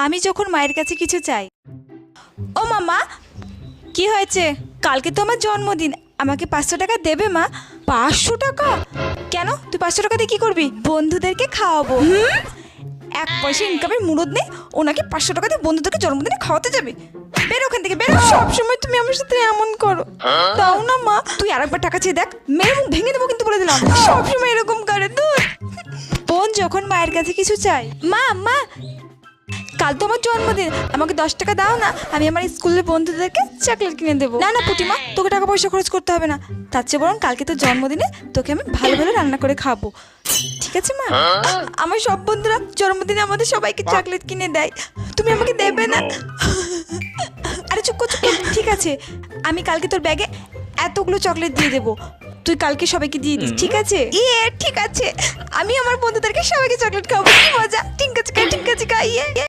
আমি যখন মায়ের কাছে কিছু চাই, ও মামা কি হয়েছে? কালকে তো আমার জন্মদিন, আমাকে 500 টাকা দেবে মা? 500 টাকা? কেন, তুই 500 টাকা দিয়ে কি করবি? বন্ধুদেরকে খাওয়াবো। এক পয়সা ইনকামের মুরদ নেই, ওনাকে 500 টাকা দিয়ে বন্ধুদেরকে জন্মদিনে খাওয়াতে যাবে? বেরো ওখান থেকে, বেরো। সবসময় তুমি আমার সাথে এমন করো, তাও না মা। তুই আরেকবার টাকা চেয়ে দেখ, মেয়ের মুখ ভেঙে দেবো কিন্তু বলে দিলাম। সবসময় এরকম করে। দূর। বোন যখন মায়ের কাছে কিছু চাই, মা মা কাল তো আমার জন্মদিন, আমাকে 10 টাকা দাও না, আমি আমার স্কুলের বন্ধুদেরকে চকলেট কিনে দেবো। না না পুটিমা, তোকে টাকা পয়সা খরচ করতে হবে না, তার চেয়ে বরং কালকে তো জন্মদিনে তোকে আমি ভালো ভালো রান্না করে খাবো, ঠিক আছে মা? আমার সব বন্ধুরা জন্মদিনে আমাদের সবাইকে চকলেট কিনে দেয়, তুমি আমাকে দেবে না? আরে চুপ কর চুপ কর। ঠিক আছে, আমি কালকে তোর ব্যাগে এতগুলো চকলেট দিয়ে দেবো, তুই কালকে সবাইকে দিয়ে দিস, ঠিক আছে? ঠিক আছে, আমি আমার বন্ধুদেরকে সবাইকে চকলেট খাবো। কি মজা! ঠিক আছে ঠিক আছে, খাইয়ে।